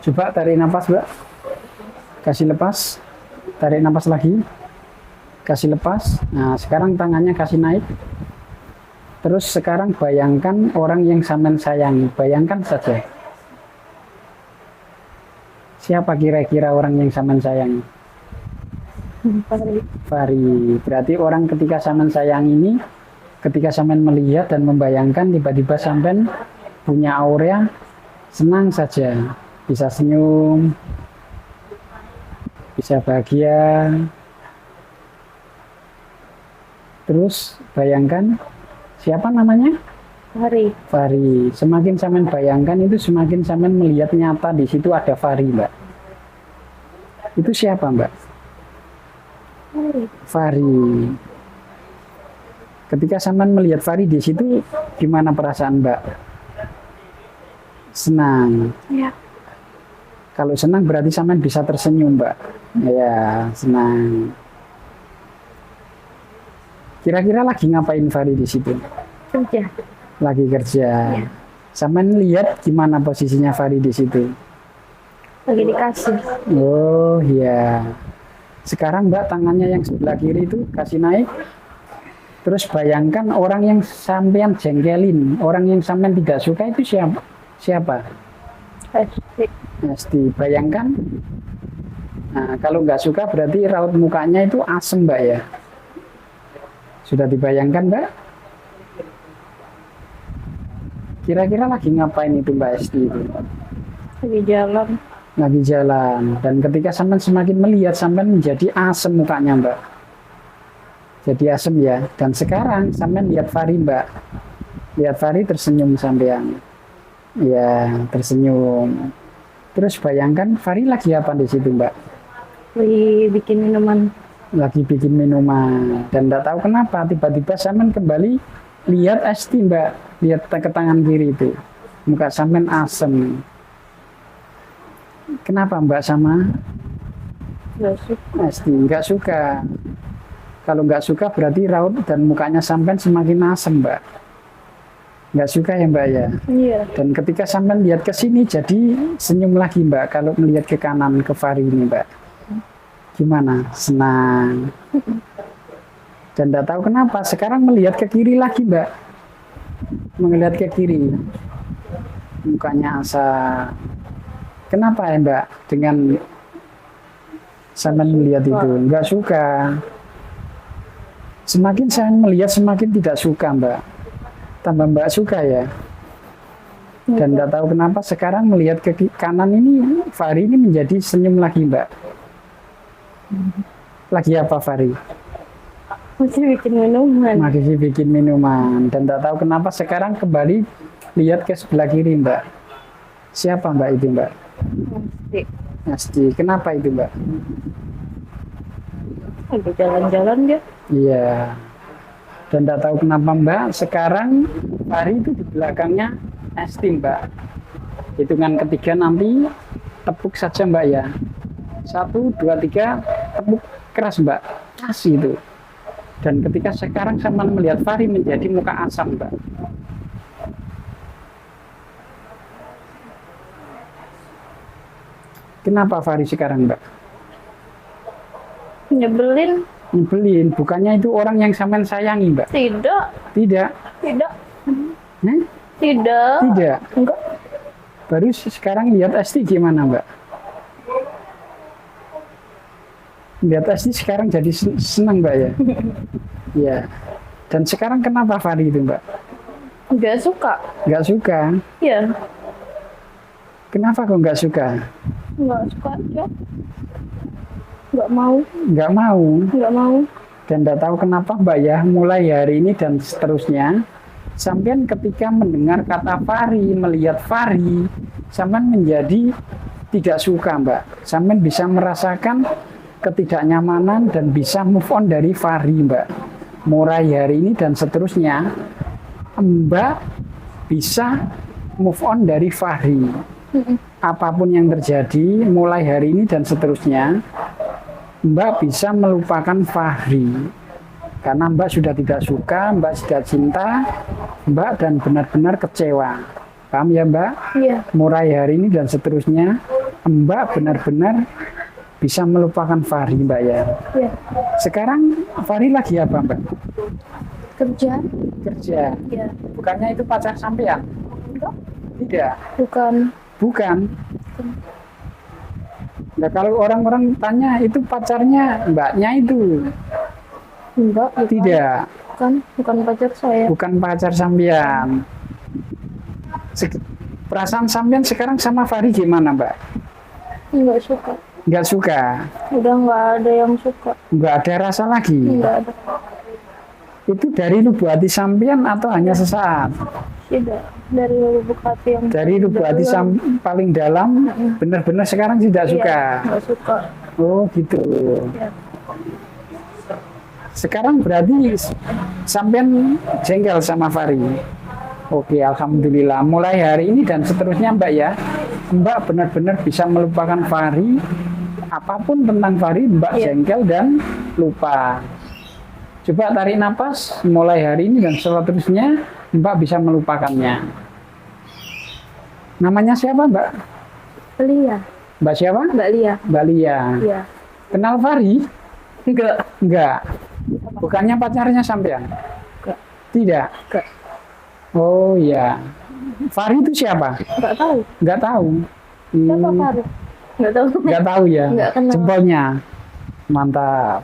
Coba tarik nafas, Mbak. Kasih lepas. Tarik nafas lagi. Kasih lepas. Nah, sekarang tangannya kasih naik. Terus sekarang bayangkan orang yang sampean sayangi. Bayangkan saja. Siapa kira-kira orang yang sampean sayangi? Fahri. Fahri. Berarti orang ketika sampean sayang ini, ketika sampean melihat dan membayangkan, tiba-tiba sampean punya aura senang saja, bisa senyum, bisa bahagia. Terus bayangkan siapa namanya? Fahri. Fahri. Semakin sampean bayangkan itu semakin sampean melihat nyata di situ ada Fahri, Mbak. Itu siapa, Mbak? Fahri. Fahri. Ketika sampean melihat Fahri di situ, gimana perasaan Mbak? Senang. Ya. Kalau senang berarti sampean bisa tersenyum, Mbak. Ya, senang. Kira-kira lagi ngapain Fahri di situ? Kerja. Lagi kerja. Ya. Sampean lihat gimana posisinya Fahri di situ? Lagi dikasih. Oh, iya. Sekarang Mbak tangannya yang sebelah kiri itu kasih naik. Terus bayangkan orang yang sampean jengkelin, orang yang sampean tidak suka itu siapa? Siapa? Pasti. Pasti. Bayangkan. Nah, kalau nggak suka berarti raut mukanya itu asem, Mbak ya. Sudah dibayangkan, Mbak? Kira-kira lagi ngapain itu Mbak Esti itu? Lagi jalan. Lagi jalan. Dan ketika sampean semakin melihat, sampean menjadi asem mukanya, Mbak. Jadi asem ya. Dan sekarang sampean lihat Fahri, Mbak. Lihat Fahri tersenyum sampean. Ya, tersenyum. Terus bayangkan Fahri lagi apa di situ, Mbak? Lagi bikin minuman. Lagi bikin minuman. Dan tidak tahu kenapa tiba-tiba sampean kembali lihat Esti, Mbak. Lihat ke tangan kiri itu. Muka sampean asem. Kenapa Mbak sama? Gak suka. Esti nggak suka. Kalau nggak suka berarti raut dan mukanya sampean semakin asem, Mbak. Nggak suka ya, Mbak ya. Iya. Dan ketika sampean lihat ke sini jadi senyum lagi, Mbak. Kalau melihat ke kanan ke Fahri ini, Mbak. Gimana? Senang. Dan tidak tahu kenapa sekarang melihat ke kiri lagi, Mbak. Melihat ke kiri. Mukanya asa. Kenapa ya, Mbak? Dengan sampean melihat itu nggak suka. Semakin saya melihat semakin tidak suka, Mbak. Tambah Mbak suka ya. Dan tidak tahu kenapa sekarang melihat ke kanan ini Fahri ini menjadi senyum lagi, Mbak. Lagi apa Fahri? Masih bikin minuman. Masih bikin minuman. Dan tidak tahu kenapa sekarang kembali lihat ke sebelah kiri, Mbak. Siapa Mbak itu, Mbak? Pasti. Pasti. Kenapa itu, Mbak? Lagi jalan-jalan dia. Iya. Dan tidak tahu kenapa Mbak sekarang Fahri itu di belakangnya Esti, Mbak. Hitungan ketiga nanti tepuk saja, Mbak ya. 1, 2, 3 tepuk keras, Mbak. Kasih itu. Dan ketika sekarang sama melihat Fahri menjadi muka asam, Mbak. Kenapa Fahri sekarang, Mbak? Nyebelin. Nyebelin, bukannya itu orang yang sampean sayangi, Mbak. Tidak. Tidak. Tidak. Hah? Tidak. Tidak. Enggak. Baru sekarang lihat Esti gimana, Mbak? Lihat Esti sekarang jadi senang, Mbak ya? Iya. Dan sekarang kenapa Fahri itu, Mbak? Gak suka. Nggak suka. Iya. Kenapa kok nggak suka? Gak suka aja. Gak mau. Nggak mau. Gak mau. Dan nggak tahu kenapa, Mbak ya, mulai hari ini dan seterusnya, sampean ketika mendengar kata Fahri, melihat Fahri, sampean menjadi tidak suka, Mbak. Sampean bisa merasakan ketidaknyamanan dan bisa move on dari Fahri, Mbak. Mulai hari ini dan seterusnya, Mbak bisa move on dari Fahri. Apapun yang terjadi mulai hari ini dan seterusnya, Mbak bisa melupakan Fahri. Karena Mbak sudah tidak suka, Mbak sudah cinta, Mbak dan benar-benar kecewa. Paham ya, Mbak? Iya. Mulai hari ini dan seterusnya, Mbak benar-benar bisa melupakan Fahri, Mbak ya. Ya. Sekarang Fahri lagi apa, Mbak? Kerja. Kerja. Ya. Bukannya itu pacar sampean? Enggak. Tidak. Bukan. Bukan. Nah, kalau orang-orang tanya itu pacarnya Mbaknya itu. Enggak. Bukan. Tidak. Bukan pacar saya. Bukan pacar sampean. Perasaan sampean sekarang sama Fahri gimana, Mbak? Enggak suka. Nggak suka? Udah nggak ada yang suka. Nggak ada rasa lagi? Enggak ada. Itu dari lubuk hati sampean atau hanya sesaat? Tidak. Dari lubuk hati yang Dari lubuk hati paling dalam, benar-benar sekarang tidak suka? Nggak suka. Oh gitu. Ya. Sekarang berarti sampean jengkel sama Fahri? Oke, alhamdulillah. Mulai hari ini dan seterusnya, Mbak ya, Mbak benar-benar bisa melupakan Fahri. Apapun tentang Fahri, Mbak jengkel dan lupa. Coba tarik nafas. Mulai hari ini dan seterusnya, Mbak bisa melupakannya. Namanya siapa, Mbak? Lia. Mbak siapa? Mbak Lia. Mbak Lia. Iya. Kenal Fahri? Enggak. Enggak. Bukannya pacarnya sampean? Enggak. Tidak. Enggak. Oh iya. Fahri itu siapa? Enggak tahu. Enggak tahu. Siapa Farid? Enggak tahu. Enggak tahu ya. Enggak kenal. Jempolnya. Mantap.